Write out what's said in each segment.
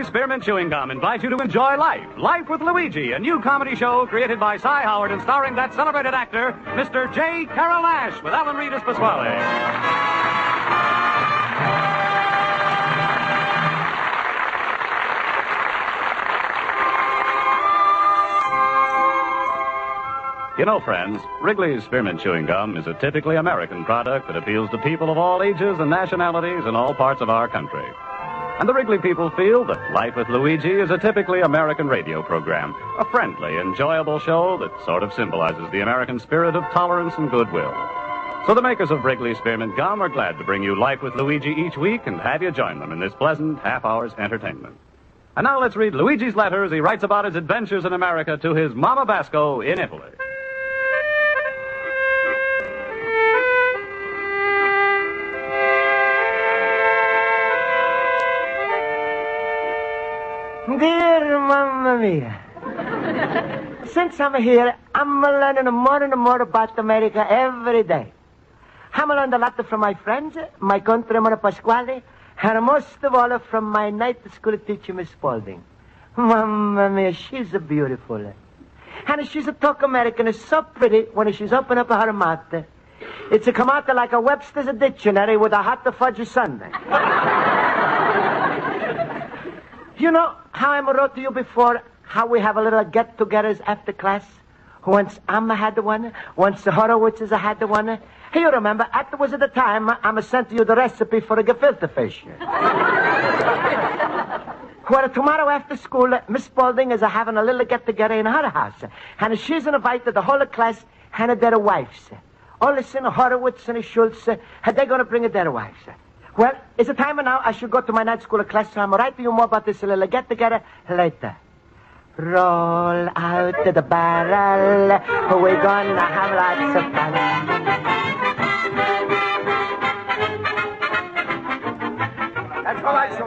Wrigley's Spearmint Chewing Gum invites you to enjoy life. Life with Luigi, a new comedy show created by Cy Howard and starring that celebrated actor, Mr. J. Carroll Ash, with Alan Reed as Pasquale. You know, friends, Wrigley's Spearmint Chewing Gum is a typically American product that appeals to people of all ages and nationalities in all parts of our country. And the Wrigley people feel that Life with Luigi is a typically American radio program, a friendly, enjoyable show that sort of symbolizes the American spirit of tolerance and goodwill. So the makers of Wrigley's Spearmint Gum are glad to bring you Life with Luigi each week and have you join them in this pleasant half-hour's entertainment. And now let's read Luigi's letter as he writes about his adventures in America to his Mama Basco in Italy. Dear Mamma Mia, since I'm here, I'm learning more and more about America every day. I'm learning a lot from my friends, my countryman Pasquale, and most of all from my night school teacher, Miss Spalding. Mamma Mia, she's beautiful. And she's a talk American, is so pretty when she's open up her mouth. It's a come out like a Webster's dictionary with a hot fudge sundae. You know how I wrote to you before how we have a little get-togethers after class? Once Amma had one, once the Horowitzes had one. Hey, you remember, afterwards at the time, Amma sent you the recipe for a gefilte fish. Well, tomorrow after school, Miss Spaulding is having a little get-together in her house. And she's invited the whole class and their wives. Olson, Horowitz, and Schultz, and they're going to bring their wives. Well, it's a time now I should go to my night school class, so I'm write to you more about this little get-together later. Roll out the barrel, we're gonna have lots of fun. That's all right, so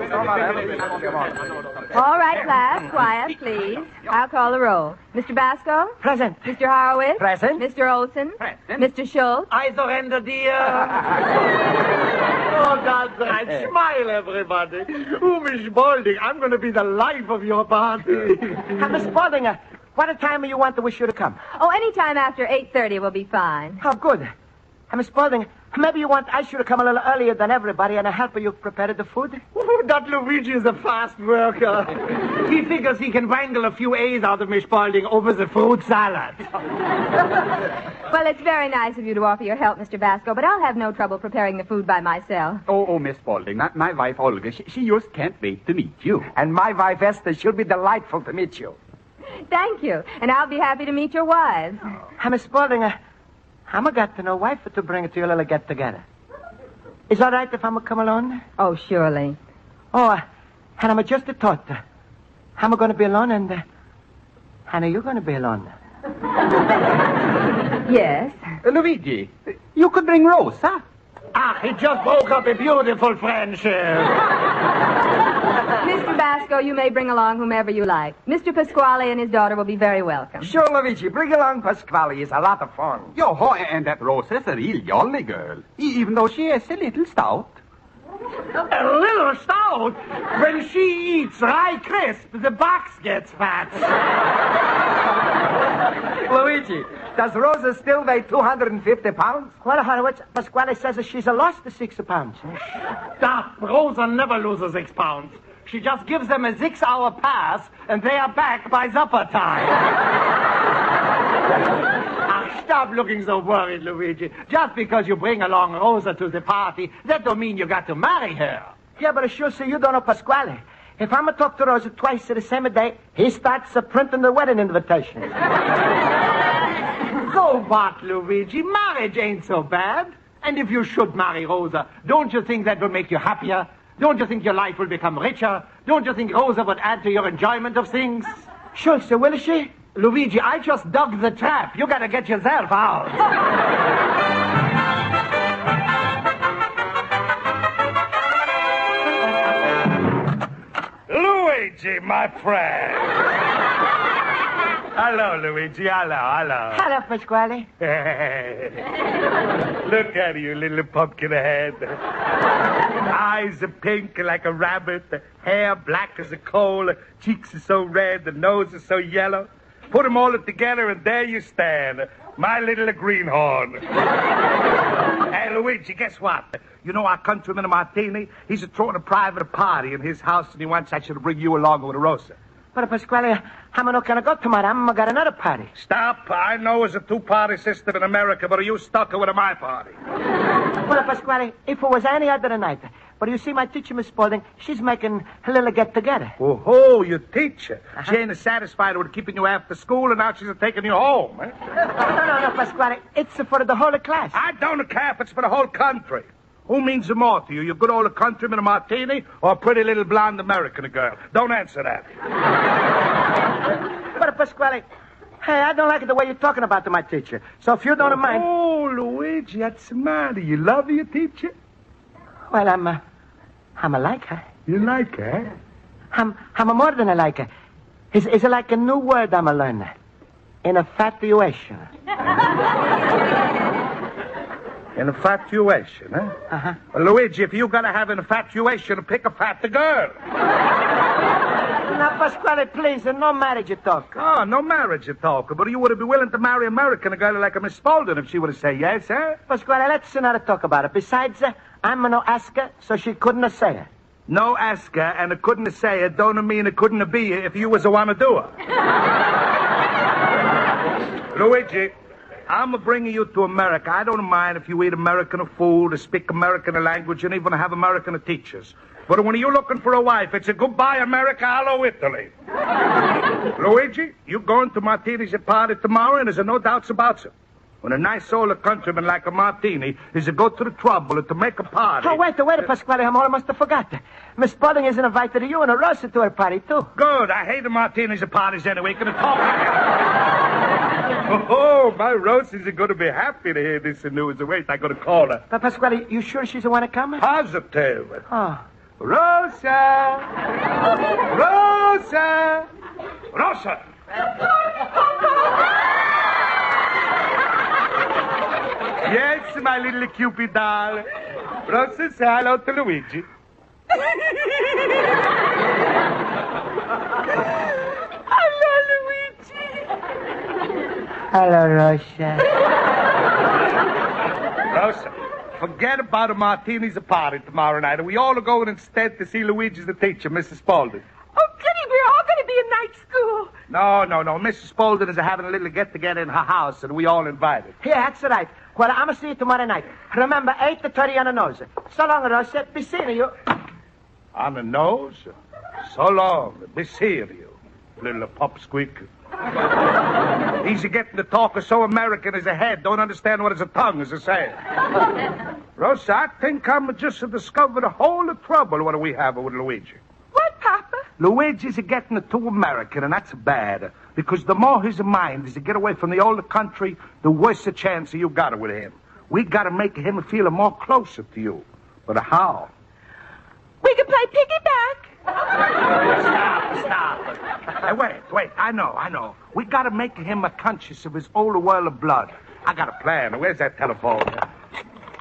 All right, class, quiet, please. I'll call the roll. Mr. Basco? Present. Mr. Horowitz? Present. Mr. Olson? Present. Mr. Schultz? I surrender, dear. Oh, that's right. Smile, everybody. Oh, Miss Spalding, I'm going to be the life of your party. Miss Spalding, what time do you want to wish you to come? Oh, any time after 8:30 will be fine. Oh, good. Miss Spalding, maybe you want I should have come a little earlier than everybody and help you prepare the food? Oh, that Luigi is a fast worker. He figures he can wrangle a few A's out of Miss Spalding over the fruit salad. Well, it's very nice of you to offer your help, Mr. Basco, but I'll have no trouble preparing the food by myself. Oh, Miss Spalding, my wife Olga, she just can't wait to meet you. And my wife Esther, she'll be delightful to meet you. Thank you, and I'll be happy to meet your wives. Miss Spalding, I'm got to know wife to bring it to your little get-together. Is it all right if I'm come alone? Oh, surely. Oh, and I'm just a thought. I'm going to be alone, and Hannah, you're going to be alone. Yes? Luigi, you could bring Rosa. Ah, he just broke up a beautiful friendship. Mr. Basco, you may bring along whomever you like. Mr. Pasquale and his daughter will be very welcome. Sure, Luigi, bring along Pasquale. It's a lot of fun. Yo, and that Rosa's a real jolly girl, even though she is a little stout. A little stout. When she eats rye crisp, the box gets fat. Luigi, does Rosa still weigh 250 pounds? Well, Horowitz, Pasquale says that she's lost the 6 pounds. Stop. Rosa never loses 6 pounds. She just gives them a 6-hour pass, and they are back by supper time. Stop looking so worried, Luigi. Just because you bring along Rosa to the party, that don't mean you got to marry her. Yeah, but sure, so you don't know Pasquale. If I'm going to talk to Rosa twice the same day, he starts printing the wedding invitations. So what, Luigi? Marriage ain't so bad. And if you should marry Rosa, don't you think that will make you happier? Don't you think your life will become richer? Don't you think Rosa would add to your enjoyment of things? Schultz, will she? Luigi, I just dug the trap. You gotta get yourself out. Luigi, my friend. Hello, Luigi. Hello. Hello, Pasquale. Look at you, little pumpkin head. Eyes are pink like a rabbit. Hair black as a coal. Cheeks are so red. The nose is so yellow. Put them all together, and there you stand. My little greenhorn. Hey, Luigi, guess what? You know our countryman Martini? He's throwing a private party in his house, and he wants I should bring you along with Rosa. But, Pasquale, I'm not going to go tomorrow. I'm got another party. Stop. I know it's a two-party system in America, but are you stuck with my party? Well, Pasquale, if it was any other night. But you see, my teacher, Miss Spaulding, she's making a little get-together. Oh, your teacher. She ain't satisfied with keeping you after school, and now she's taking you home, eh? No, Pasquale. It's for the whole class. I don't care if it's for the whole country. Who means the more to you, your good old countryman Martini or a pretty little blonde American girl? Don't answer that. But, Pasquale, hey, I don't like the way you're talking about my teacher. So if you don't mind... Oh, Luigi, what's the matter? You love your teacher? Well, I'm a like her. You like her? I'm a more than a like her. It's like a new word I'm a learner. Infatuation. Infatuation, huh? Uh-huh. Well, Luigi, if you gotta have infatuation, pick a fat girl. Now, Pasquale, please, no marriage talk. Oh, no marriage talk. But you would be willing to marry an American girl like a Miss Spaulding if she would have said yes, eh? Pasquale, let's not talk about it. Besides, I'm no ask her, so she couldn't say it. No ask her, and it couldn't say it don't mean it couldn't be if you was a wanna-doer. Luigi, I'm bringing you to America. I don't mind if you eat American food, or speak American language, and even have American teachers. But when you're looking for a wife, it's a goodbye, America, hello, Italy. Luigi, you going to Martini's party tomorrow, and there's no doubts about it. When a nice old countryman like a Martini is to go to the trouble to make a party... Oh, wait, Pasquale, I almost forgot. Miss Spalding is invited you and a Rosa to her party, too. Good. I hate the Martinis at parties anyway. Can I talk? Oh, my Rosa's going to be happy to hear this news. Wait, I got to call her. But, Pasquale, you sure she's the one to come? Positive. Oh. Rosa! Rosa! Rosa! Yes, my little Cupid doll. Rosa, say hello to Luigi. Hello, Luigi. Hello, Rosa. Rosa, forget about the Martini's party tomorrow night. We all are going instead to see Luigi's the teacher, Mrs. Spaulding. Oh, goody, we're all going to be in night school. No. Mrs. Spaulding is having a little get-together in her house, and we all invited. Yeah, that's right. Well, I'm going to see you tomorrow night. Remember, 8:30 on the nose. So long, Rosa. Be seeing you. On the nose? So long. Be seeing you, little pup squeak. He's getting to talk so American as a head. Don't understand what his tongue is saying. Rosa, I think I'm just discovered a whole of trouble what we have with Luigi. What, Papa? Luigi's getting too American, and that's bad. Because the more his mind is to get away from the old country, the worse the chance you got with him. We got to make him feel more closer to you. But how? We can play piggyback. Stop. Hey, wait. I know. We got to make him conscious of his old world of blood. I got a plan. Where's that telephone?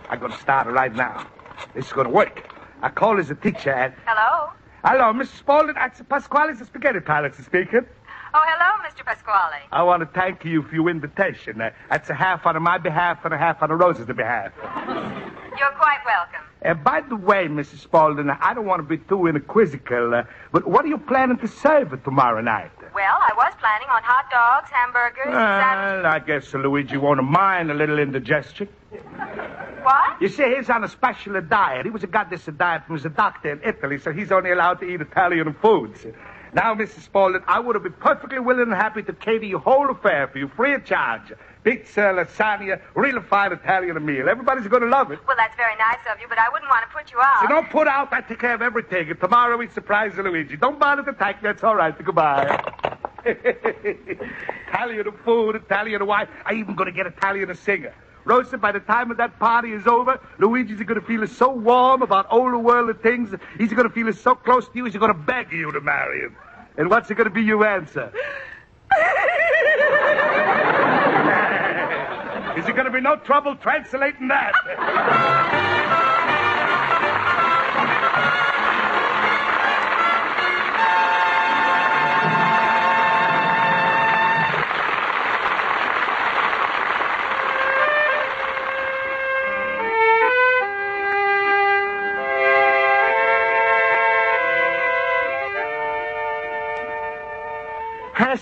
I'm going to start it right now. This is going to work. I call his teacher and... Hello? Hello, Mrs. Spaulding. It's Pasquale's the spaghetti pilot speaking. Oh, hello, Mr. Pasquale. I want to thank you for your invitation. That's a half on my behalf and a half on Rosa's behalf. You're quite welcome. By the way, Mrs. Spaulding, I don't want to be too inquisitive, but what are you planning to serve tomorrow night? Well, I was planning on hot dogs, hamburgers, sandwiches. I guess Luigi won't mind a little indigestion. What? You see, he's on a special diet. He got this diet from his doctor in Italy, so he's only allowed to eat Italian foods. Now, Mrs. Spaulding, I would have been perfectly willing and happy to cater your whole affair for you, free of charge. Pizza, lasagna, real fine Italian meal. Everybody's going to love it. Well, that's very nice of you, but I wouldn't want to put you out. So don't put out. I take care of everything. And tomorrow we surprise Luigi. Don't bother to thank me. That's all right. Goodbye. Italian food, Italian wine. I'm even going to get Italian singer. Rosa, by the time that party is over, Luigi's going to feel so warm about all the world of things. He's going to feel so close to you, he's going to beg you to marry him. And what's going to be your answer? Is there going to be no trouble translating that?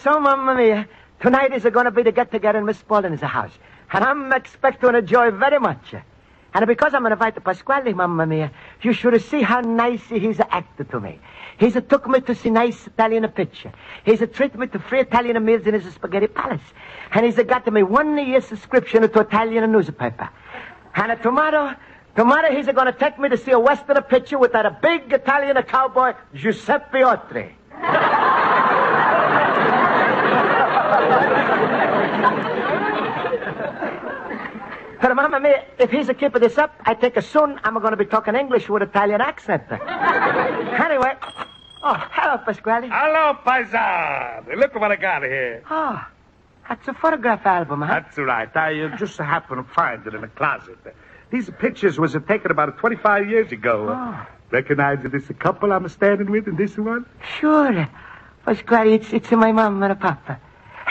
So, Mamma Mia, tonight is going to be the get-together in Miss Spalding's house. And I'm expecting to enjoy very much. And because I'm going to invite Pasquale, Mamma Mia, you should see how nice he's acted to me. He's took me to see nice Italian picture. He's treated me to free Italian meals in his spaghetti palace. And he's got me 1 year subscription to Italian newspaper. And tomorrow he's going to take me to see a Western picture with that big Italian cowboy, Giuseppe Autry. But Mamma Mia, if he's keeping this up, I think soon I'm going to be talking English with Italian accent. Anyway, hello, Pasquale. Hello, Paisan. Look what I got here. Oh, that's a photograph album, huh? That's right. I just happened to find it in a closet. These pictures was taken about 25 years ago. Oh. Recognize this couple I'm standing with in this one? Sure. Pasquale, it's my mom and papa.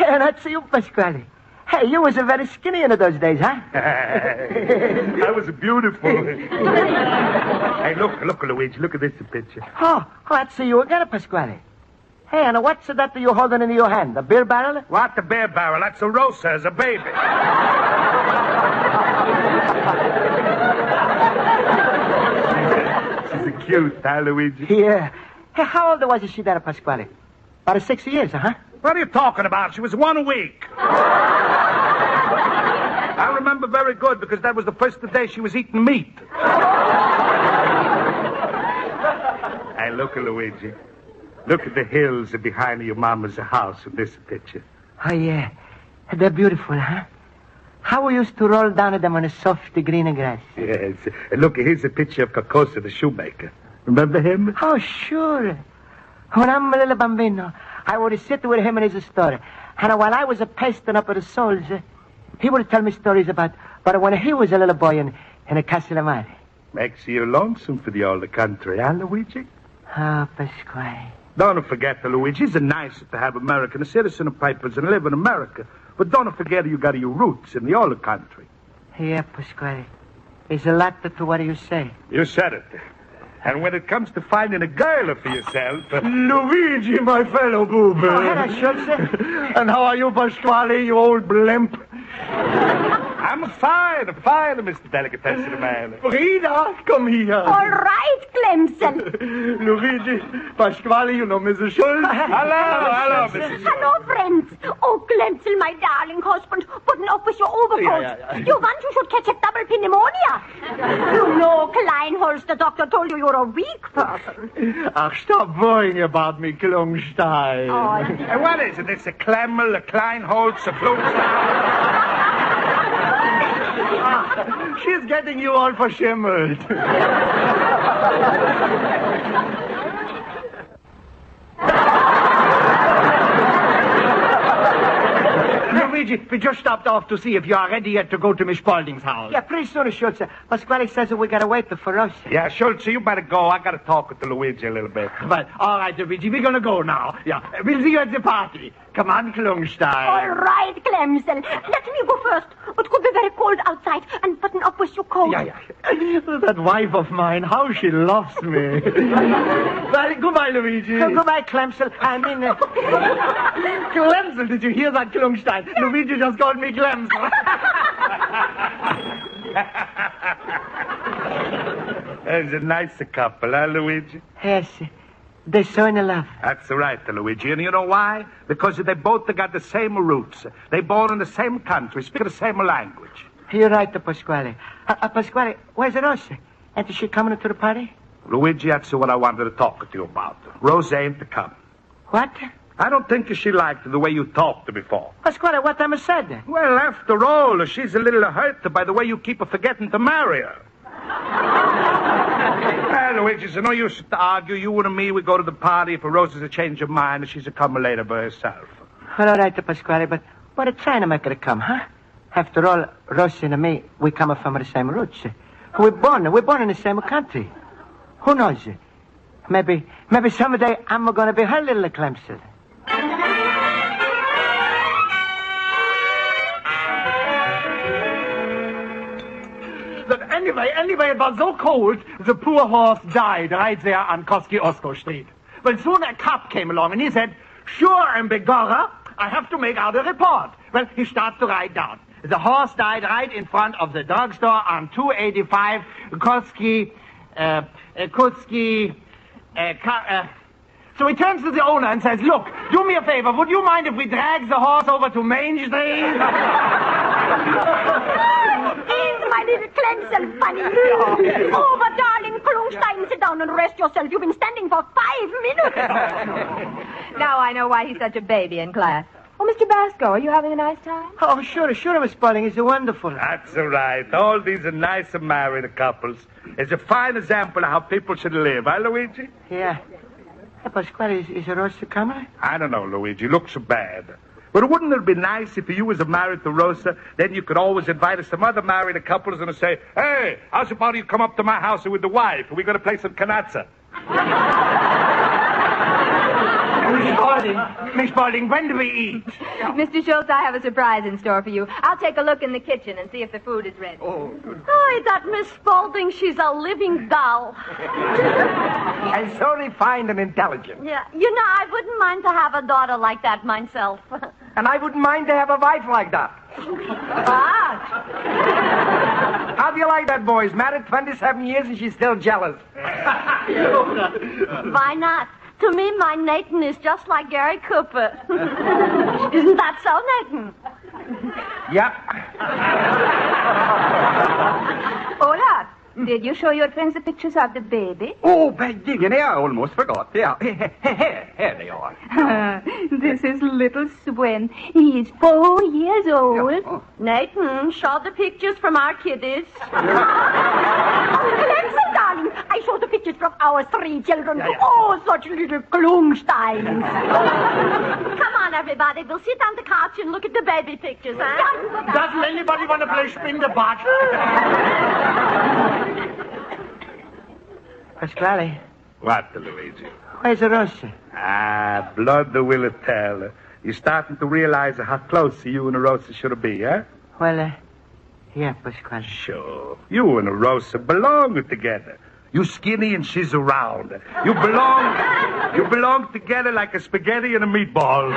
And that's you, Pasquale. Hey, you was very skinny in those days, huh? I was beautiful. Hey, look, Luigi. Look at this picture. Oh, that's you again, Pasquale. Hey, and what's that you're holding in your hand? A beer barrel? What, the beer barrel? That's a Rosa as a baby. She's cute, huh, Luigi? Yeah. Hey, how old was she there, Pasquale? About 6 years, huh? What are you talking about? She was 1 week. I remember very good because that was the first day she was eating meat. Hey, look at Luigi. Look at the hills behind your mama's house in this picture. Oh, yeah. They're beautiful, huh? How we used to roll down them on a soft green grass. Yes. Look, here's a picture of Cacosa, the shoemaker. Remember him? Oh, sure. When I'm a little bambino, I would sit with him in his store. And while I was pasting up at the souls, he would tell me stories about when he was a little boy in a Castellamare. Makes you lonesome for the old country, huh, Luigi? Oh, Pasquale. Don't forget, Luigi, it's nice to have American citizen papers and live in America. But don't forget you got your roots in the old country. Yeah, Pasquale. There's a lot to what you say. You said it. And when it comes to finding a girl for yourself... Luigi, my fellow boob. Oh, hello, Schultz. And how are you, Pasquale, you old blimp? I'm fine, Mr. Delicatessen Man. Frida, come here. All right, Clemson. Luigi, Pasquale, you know Mrs. Schultz. Hello, Mrs. Schultz. Hello, friends. Oh, Clemson, my darling husband, putting up with your overcoat. Yeah. You want you should catch a double pneumonia. You know, Kleinholz, the doctor told you you're a weak person. Ach, stop worrying about me, Klungstein. Oh, And what is it? It's a Klemmel, a Kleinholz, a Klungstein. She's getting you all verschimmelt. Luigi, we just stopped off to see if you are ready yet to go to Miss Spaulding's house. Yeah, pretty soon, Schultz. Pasquale says that we got to wait for us. Yeah, Schultz, you better go. I got to talk with Luigi a little bit. Well, all right, Luigi, we're going to go now. Yeah, we'll see you at the party. Come on, Klungstein. all right, Clemson. Let me go first. It could be very cold outside, and button up with your coat. Yeah. That wife of mine, how she loves me. Well, goodbye, Luigi. So goodbye, Clemson. I mean... Clemson, did you hear that, Klungstein? Luigi just called me Clemson. There's a nice couple, huh, Luigi? Yes, they're so in love. That's right, Luigi. And you know why? Because they both got the same roots. They born in the same country, speak the same language. You're right, Pasquale. Pasquale, where's Rosa? Ain't she coming to the party? Luigi, that's what I wanted to talk to you about. Rosa ain't to come. What? I don't think she liked the way you talked before. Pasquale, what time I said? Well, after all, she's a little hurt by the way you keep forgetting to marry her. Well, Luigi, it's no use to argue. You and me, we go to the party. If Rosa's a change of mind, she's a come later by herself. Well, all right, Pasquale, but I'm trying to make her come, huh? After all, Rosa and me, we come from the same roots. We're born in the same country. Who knows? Maybe someday I'm going to be her little Clemson. But anyway, it was so cold, the poor horse died right there on Kosciuszko Street. Well, soon a cop came along and he said, "Sure, and begorra, I have to make out a report." Well, he starts to write down. The horse died right in front of the drugstore on 285 So he turns to the owner and says, "Look, do me a favor. Would you mind if we drag the horse over to Main Street?" Ain't my little Clemson funny? Oh, but darling Klungstein, sit down and rest yourself. You've been standing for 5 minutes. Now I know why he's such a baby in class. Oh, Mr. Basco, are you having a nice time? Oh, sure, Miss Spalding. It's wonderful. That's all right. All these are nice and married couples. It's a fine example of how people should live, huh, Luigi? Yeah. Pasquale, is Rosa coming? I don't know, Luigi. Looks so bad. But wouldn't it be nice if you was married to Rosa, then you could always invite us some other married couples and say, "Hey, how's about you come up to my house with the wife? We're going to play some canazza." Miss Spalding, when do we eat? Mr. Schultz, I have a surprise in store for you. I'll take a look in the kitchen and see if the food is ready. Oh, that Miss Spalding, she's a living doll. And so refined and intelligent. Yeah, I wouldn't mind to have a daughter like that myself. And I wouldn't mind to have a wife like that. How do you like that, boys? Married 27 years and she's still jealous. Why not? To me, my Nathan is just like Gary Cooper. Isn't that so, Nathan? Yep. Hola. Did you show your friends the pictures of the baby? Oh, by digging, I almost forgot. Yeah, here they are. This is little Swen. He's 4 years old. Yeah. Oh. Nathan, show the pictures from our kiddies. Clemson, darling, I showed the pictures from our 3 children. Yeah. Oh, such little Klungsteins. Come on, everybody. We'll sit on the couch and look at the baby pictures, huh? Doesn't anybody want to play spin the box? Pasquale, What, Luigi? where's Rosa? Blood will tell. You're starting to realize how close you and Rosa should be, huh? Well, yeah, Pasquale. Sure. You and Rosa belong together. You skinny and she's round. You belong together like a spaghetti and a meatball.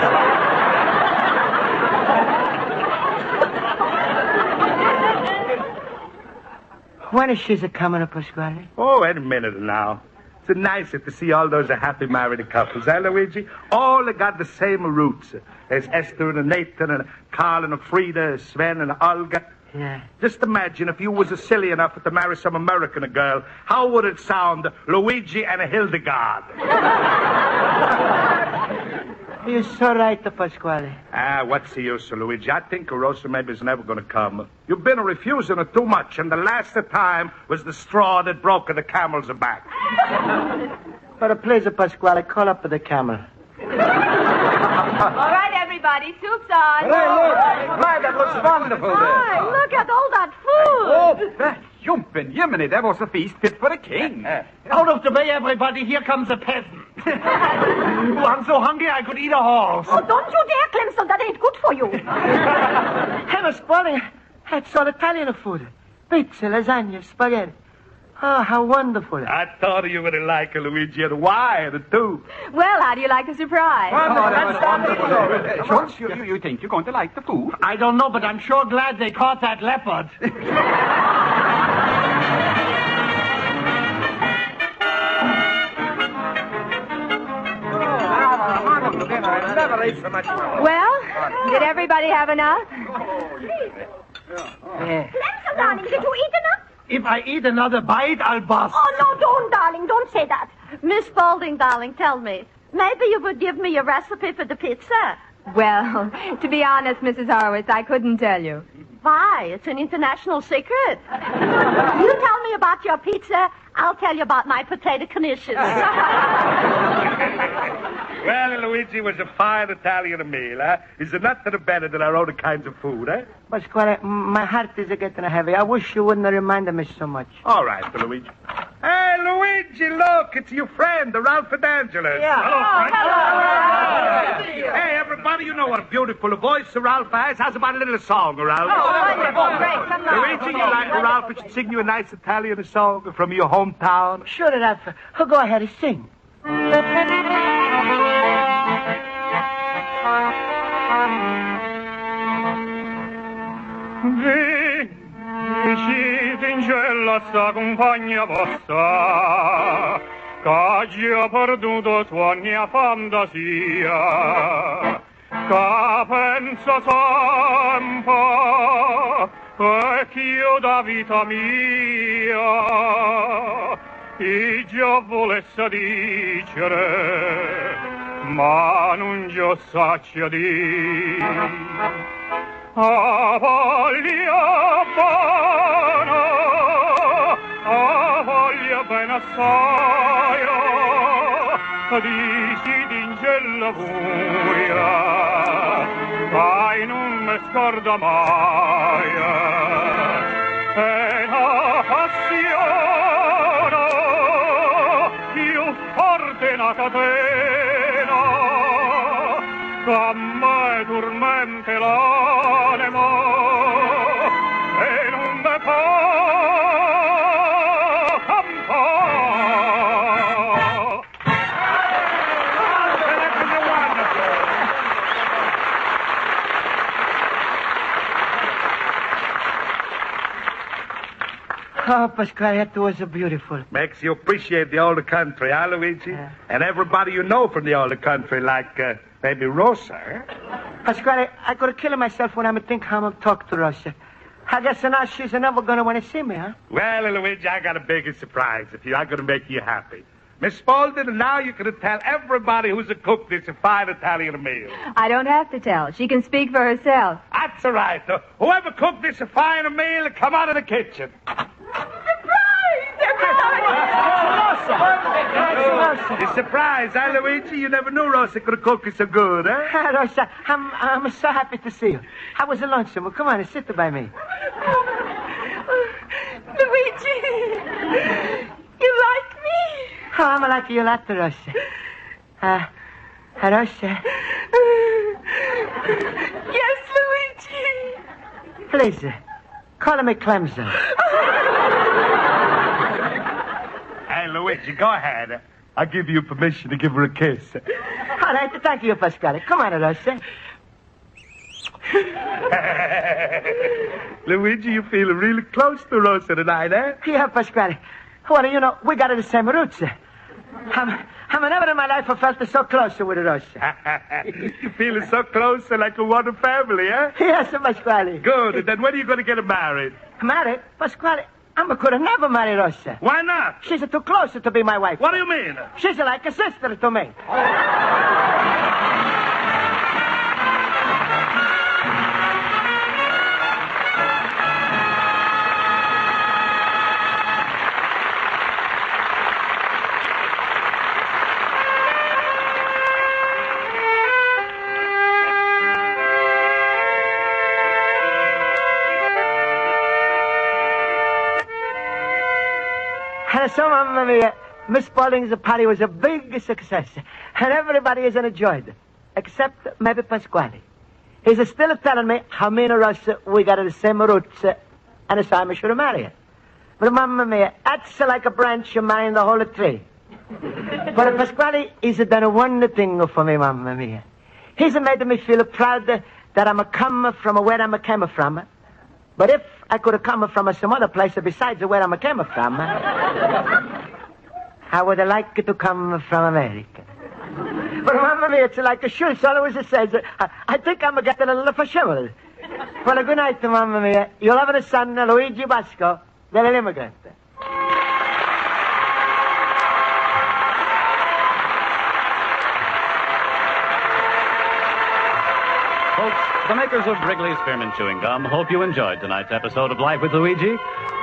When is she coming, Pasquale? Oh, any minute now. It's nice to see all those happy married couples, eh, Luigi? All got the same roots. There's Esther and Nathan and Carl and Frida, Sven and Olga. Yeah. Just imagine if you was silly enough to marry some American girl, how would it sound, Luigi and a Hildegard? You're so right, Pasquale. What's the use, Luigi? I think Rosa maybe is never going to come. You've been refusing her too much, and the last time was the straw that broke the camel's back. But please, Pasquale, call up the camel. All right, everybody, soup's on. Hey, look! My, that looks wonderful there. Hi, look at all that food. Oh, jumping Jiminy, that was a feast fit for a king. Out of the way, everybody. Here comes a peasant. Oh, I'm so hungry I could eat a horse. Oh, don't you dare, Clemson. That ain't good for you. Hey, Miss Spalding, it's all Italian food. Pizza, lasagna, spaghetti. Oh, how wonderful. I thought you would like Luigi and wine, too. Well, how do you like a surprise? Schultz, you think you're going to like the food? I don't know, but I'm sure glad they caught that leopard. Well, did everybody have enough? Clemson, darling, did you eat enough? If I eat another bite, I'll bust. Oh, no, don't, darling. Don't say that. Miss Spalding, darling, tell me. Maybe you would give me a recipe for the pizza. Well, to be honest, Mrs. Horowitz, I couldn't tell you. Why? It's an international secret. You tell me about your pizza, I'll tell you about my potato knishes. Well, Luigi, was a fine Italian meal, huh? Is there nothing better than our own kinds of food, eh? Pasquale, my heart is getting heavy. I wish you wouldn't have reminded me so much. All right, Luigi. Hey, Luigi, look, it's your friend, the Ralph and Angeles. Yeah. Hello, Frank. Hey, everybody, you know what a beautiful voice the Ralph has. How's about a little song, Ralph? Wonderful. Great. Come on. Luigi, you like Ralph? We should sing you a nice Italian song from your hometown. Sure, Ralph. Go ahead and sing. Uscite in cielo sta compagna vostra, che oggi ha perduto sua mia fantasia, che pensa sempre che io da vita mia e già volesse dicere, ma non già saccia dire. A voglia bene assai, dici d'ingella buia, dai non mi scorda mai, e la passione, più forte una catena, che a me tormente l'anima e non me fa campare. Oh, Pasquale, that was beautiful. Makes you appreciate the older country, huh, Luigi? Yeah. And everybody you know from the older country, like maybe Rosa, eh? Pasquale, I could kill myself when I think how I'm talk to Rosa. I guess now she's never going to want to see me, huh? Well, Luigi, I got a bigger surprise if you. I'm going to make you happy. Miss Spaulding, and now you're going to tell everybody who's a cook this a fine Italian meal. I don't have to tell. She can speak for herself. That's all right. Whoever cooked this a fine meal, come out of the kitchen. The surprise, huh, Luigi? You never knew Rosa could cook it so good, huh? Rosa, I'm so happy to see you. How was the luncheon? Well, come on and sit by me. Luigi, you like me? Oh, I'm like you a lot, Rosa. Rosa. Yes, Luigi. Please, call me Clemson. Hey, Luigi, go ahead. I'll give you permission to give her a kiss. All right, thank you, Pasquale. Come on, Rosa. Luigi, you feel really close to Rosa tonight, eh? Yeah, Pasquale. Well, you know, we got the same roots. I'm never in my life I felt so close with Rosa. You feeling so close, like a one family, eh? Yes, Pasquale. Good. And then when are you going to get married? Married? Pasquale, I could have never married Rosa. Why not? She's too close to be my wife. What do you mean? She's like a sister to me. And so, Mamma Mia, Miss Spalding's party was a big success. And everybody is enjoyed. Except maybe Pasquale. He's still telling me how me and Ross, we got the same roots. And it's time I should marry her. But, Mamma Mia, that's like a branch marrying the whole tree. But Pasquale, he's done one thing for me, Mamma Mia. He's made me feel proud that I'm come from where I came from. But if I could have come from some other place besides where I came from, I would have liked to come from America. But, Mamma Mia, it's like Schultz always says, I think I'm getting a little fashion. Well, good night, Mamma Mia. You'll have a son, Luigi Basco, Little Immigrant. Folks, the makers of Wrigley Spearmint Chewing Gum hope you enjoyed tonight's episode of Life with Luigi.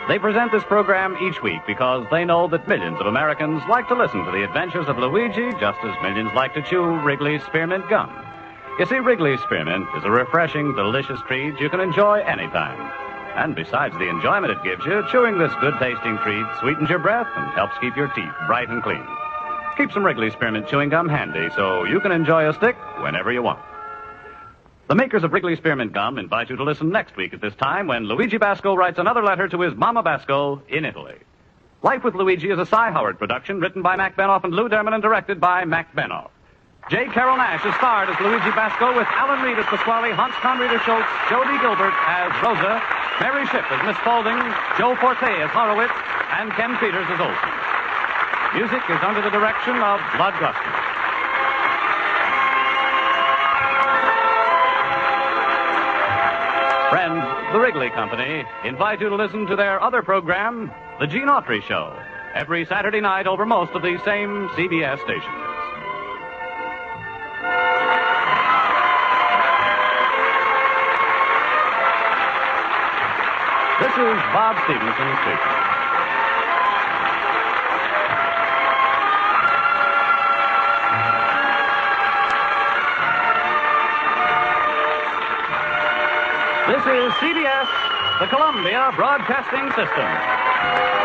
They present this program each week because they know that millions of Americans like to listen to the adventures of Luigi just as millions like to chew Wrigley's Spearmint Gum. You see, Wrigley's Spearmint is a refreshing, delicious treat you can enjoy anytime. And besides the enjoyment it gives you, chewing this good-tasting treat sweetens your breath and helps keep your teeth bright and clean. Keep some Wrigley Spearmint Chewing Gum handy so you can enjoy a stick whenever you want. The makers of Wrigley Spearmint Gum invite you to listen next week at this time when Luigi Basco writes another letter to his Mama Basco in Italy. Life with Luigi is a Cy Howard production written by Mac Benoff and Lou Derman and directed by Mac Benoff. J. Carroll Nash is starred as Luigi Basco with Alan Reed as Pasquale, Hans Conried as Schultz, Jody Gilbert as Rosa, Mary Shipp as Miss Spalding, Joe Forte as Horowitz, and Ken Peters as Olson. Music is under the direction of Bud Gluskin. Friends, the Wrigley Company invite you to listen to their other program, The Gene Autry Show, every Saturday night over most of these same CBS stations. This is Bob Stevenson speaking. This is CBS, the Columbia Broadcasting System.